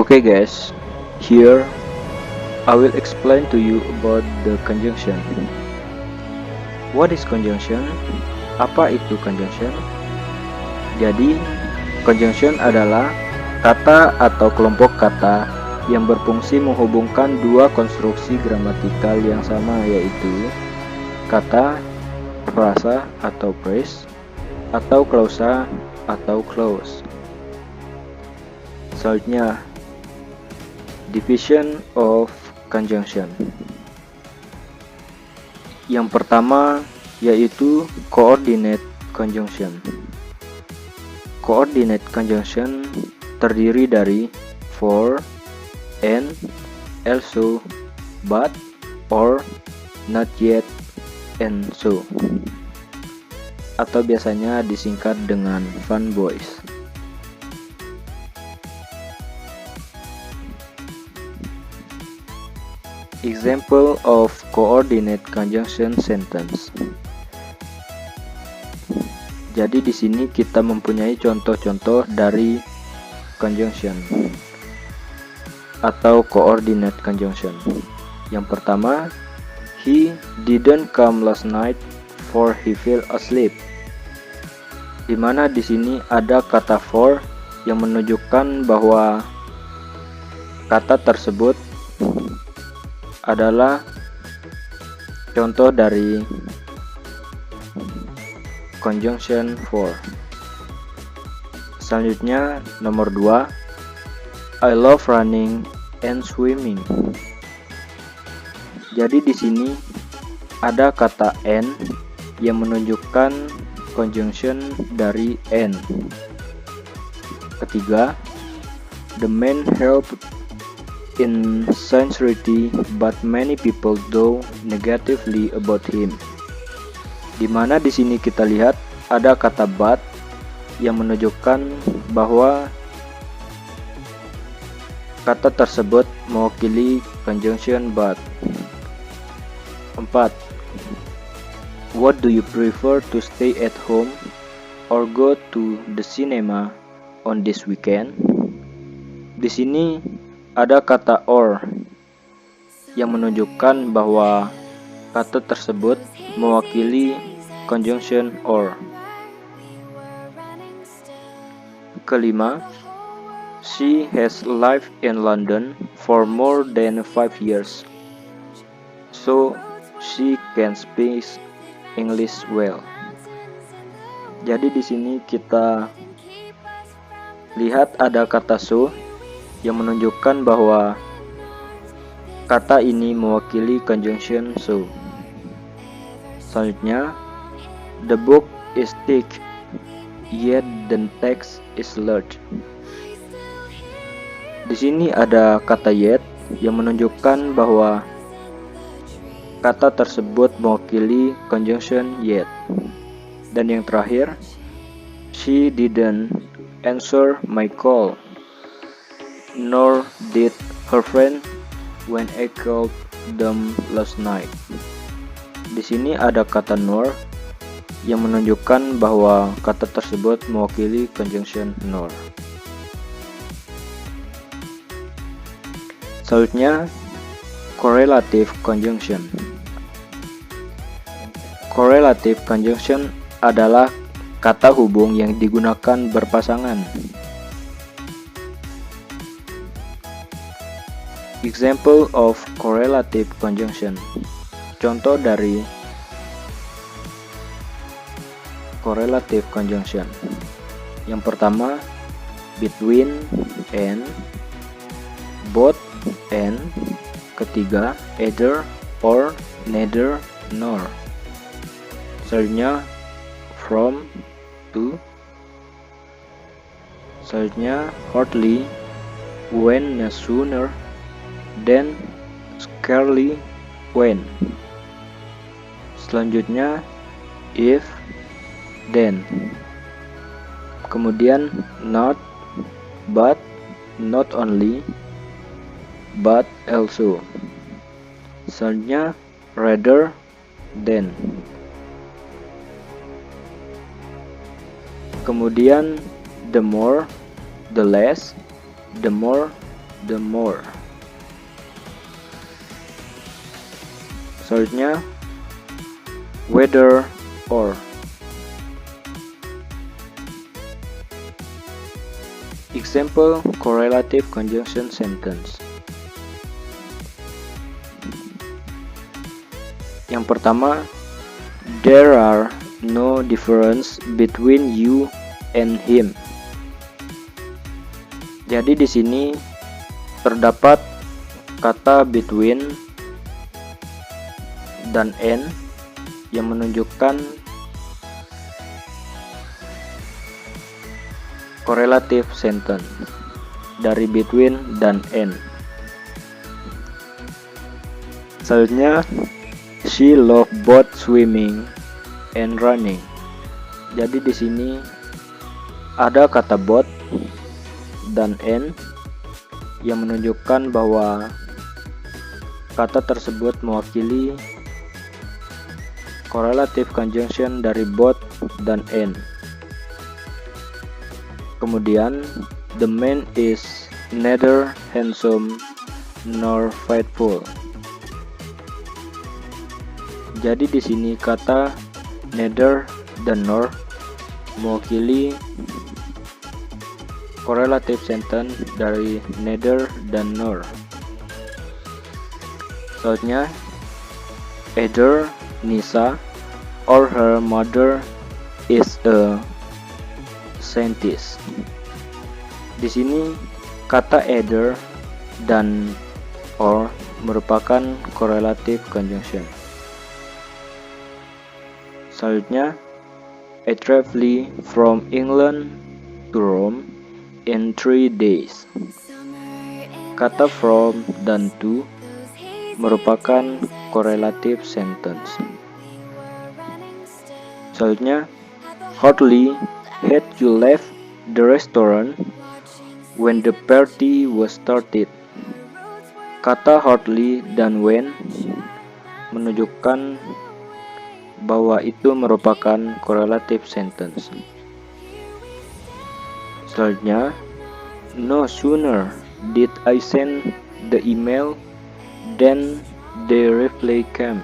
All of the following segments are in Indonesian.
Okay guys, here I will explain to you about the conjunction. What is conjunction? Apa itu conjunction? Jadi, conjunction adalah kata atau kelompok kata yang berfungsi menghubungkan dua konstruksi gramatikal yang sama, yaitu kata, frasa atau phrase, atau klausa atau clause. Selanjutnya, division of conjunction. Yang pertama yaitu coordinate conjunction. Coordinate conjunction terdiri dari for, and, also, but, or, not yet, and so, atau biasanya disingkat dengan fun boys. Example of coordinate conjunction sentence. Jadi di sini kita mempunyai contoh-contoh dari conjunction atau coordinate conjunction. Yang pertama, he didn't come last night for he fell asleep. Dimana di sini ada kata for yang menunjukkan bahwa kata tersebut adalah contoh dari conjunction for. Selanjutnya nomor 2, I love running and swimming. Jadi di sini ada kata and yang menunjukkan conjunction dari and. Ketiga, the man helped in sincerity, but many people do negatively about him. Dimana di sini kita lihat ada kata but yang menunjukkan bahwa kata tersebut mewakili conjunction but. 4. What do you prefer to stay at home or go to the cinema on this weekend? Di sini ada kata or yang menunjukkan bahwa kata tersebut mewakili conjunction or. Kelima, she has lived in London for more than 5 years, so she can speak English well. Jadi di sini kita lihat ada kata so yang menunjukkan bahwa kata ini mewakili conjunction so. Selanjutnya, the book is thick, yet the text is large. Di sini ada kata yet yang menunjukkan bahwa kata tersebut mewakili conjunction yet. Dan yang terakhir, she didn't answer my call, nor did her friend when I called them last night. Di sini ada kata nor yang menunjukkan bahwa kata tersebut mewakili conjunction nor. Selanjutnya, correlative conjunction. Correlative conjunction adalah kata hubung yang digunakan berpasangan. Example of correlative conjunction. Contoh dari correlative conjunction. Yang pertama, between and, both and. Ketiga, either or, neither nor. Selanjutnya, from to. Selanjutnya, hardly, when, sooner, then, scarcely, when. Selanjutnya, if, then. Kemudian not, but, not only, but also. Selanjutnya, rather than. Kemudian the more, the less, the more, the more. Selanjutnya whether or. Example correlative conjunction sentence. Yang pertama, there are no difference between you and him. Jadi di sini terdapat kata between dan and yang menunjukkan correlative sentence dari between dan and. Selanjutnya, she loved both swimming and running. Jadi di sini ada kata both dan and yang menunjukkan bahwa kata tersebut mewakili correlative conjunction dari both dan and. Kemudian, the man is neither handsome nor faithful. Jadi di sini kata neither dan nor mewakili correlative sentence dari neither dan nor. Selanjutnya, either Nisa or her mother is a scientist. Di sini kata either dan or merupakan correlative conjunction. Selanjutnya, I traveled from England to Rome in 3 days. Kata from dan to merupakan correlative sentence. Selanjutnya, hardly had you left the restaurant when the party was started. Kata hardly dan when menunjukkan bahwa itu merupakan correlative sentence. Selanjutnya, no sooner did I send the email than the reply came.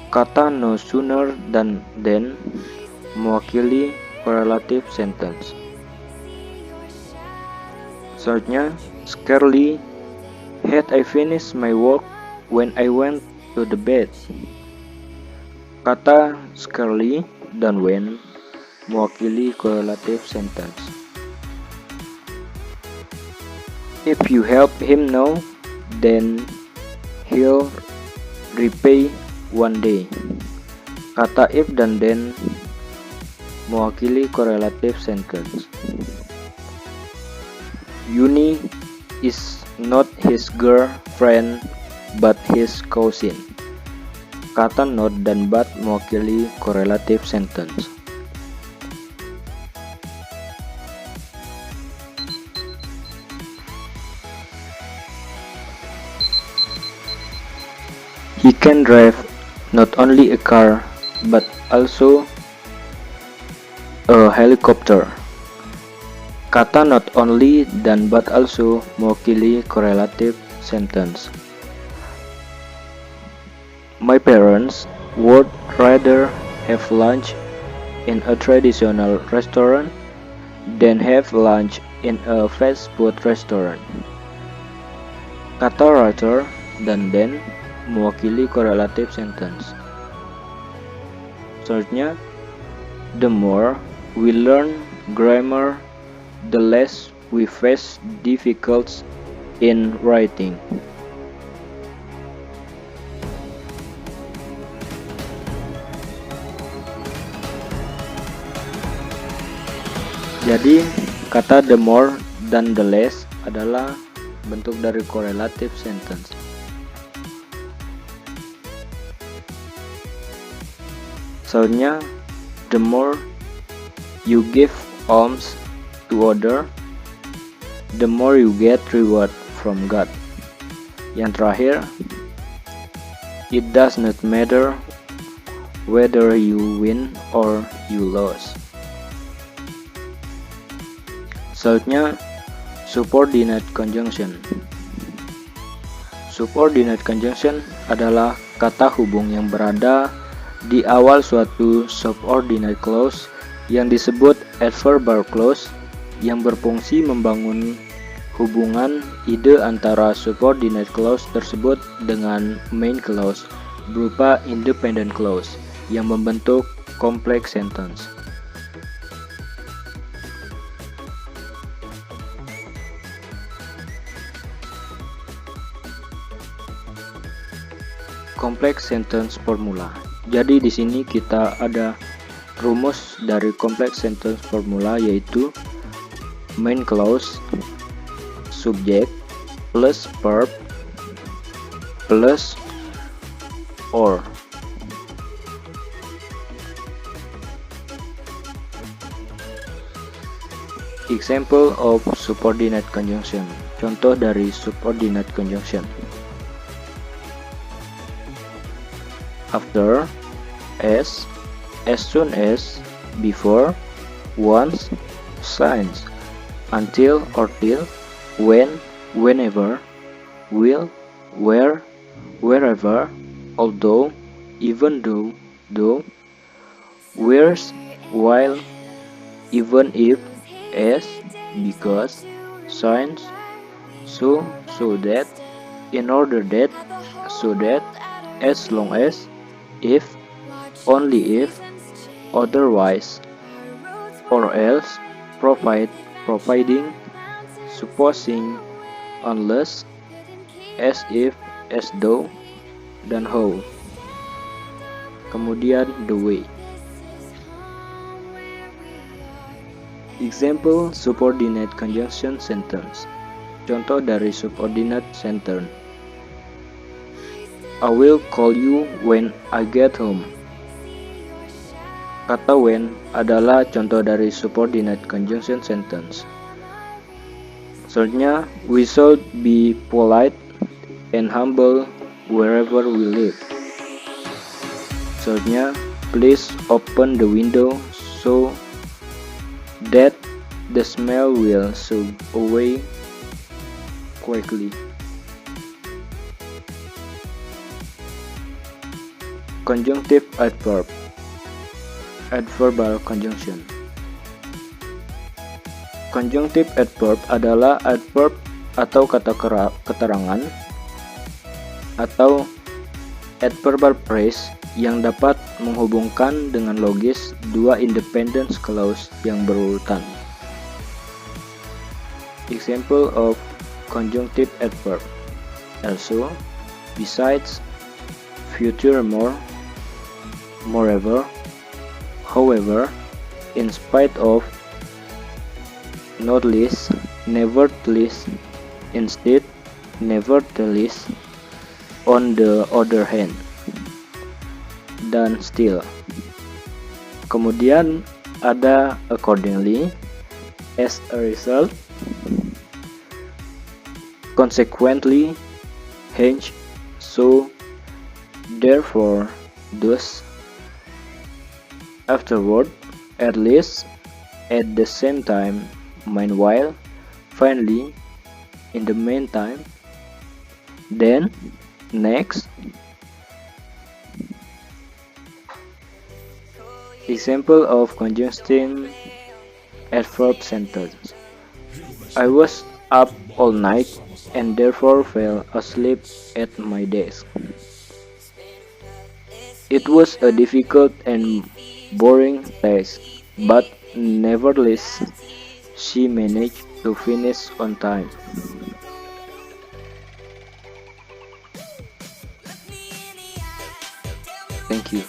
Kata no sooner dan then mewakili correlative sentence. Selanjutnya, scarcely had I finished my work when I went to the bed. Kata scarcely dan when mewakili correlative sentence. If you help him now, then he'll repay one day. Kata if dan then mewakili correlative sentence. Yuni is not his girlfriend but his cousin. Kata not dan but mewakili correlative sentence. He can drive not only a car but also a helicopter. Kata not only dan but also mewakili correlative sentence. My parents would rather have lunch in a traditional restaurant than have lunch in a fast food restaurant. Kata rather dan then mewakili correlative sentence. Selanjutnya, the more we learn grammar, the less we face difficulties in writing. Jadi, kata the more dan the less adalah bentuk dari correlative sentence. Selanjutnya, the more you give alms to other, the more you get reward from God. Yang terakhir, it does not matter whether you win or you lose. Selanjutnya, Subordinate conjunction. Subordinate conjunction adalah kata hubung yang berada di awal suatu subordinate clause yang disebut adverbial clause, yang berfungsi membangun hubungan ide antara subordinate clause tersebut dengan main clause berupa independent clause yang membentuk complex sentence. Complex sentence formula. Jadi di sini kita ada rumus dari complex sentence formula, yaitu main clause subject plus verb plus or. Example of subordinate conjunction. Contoh dari subordinate conjunction. After, as soon as, before, once, since, until or till, when, whenever, will, where, wherever, although, even though, whereas, while, even if, as, because, since, so that, in order that, so that, as long as, if, only if, otherwise, or else, providing, supposing, unless, as if, as though, dan how. Kemudian the way. Example subordinate conjunction sentence. Contoh dari subordinate sentence. I will call you when I get home. Kata when adalah contoh dari subordinate conjunction sentence. Selanjutnya, we should be polite and humble wherever we live. Selanjutnya, please open the window so that the smell will soak away quickly. Conjunctive adverb. Adverbial conjunction. Conjunctive adverb adalah adverb atau kata keterangan atau adverbial phrase yang dapat menghubungkan dengan logis dua independent clause yang berurutan. Example of conjunctive adverb. Also, besides, furthermore, moreover, however, in spite of, not least, nevertheless, instead, nevertheless, on the other hand, dan still. Kemudian ada accordingly, as a result, consequently, hence, so, therefore, thus, afterward, at least, at the same time, meanwhile, finally, in the meantime, then, next. Example of conjunctive adverb sentence. I was up all night and therefore fell asleep at my desk. It was a difficult and boring task, but nevertheless, she managed to finish on time. Thank you.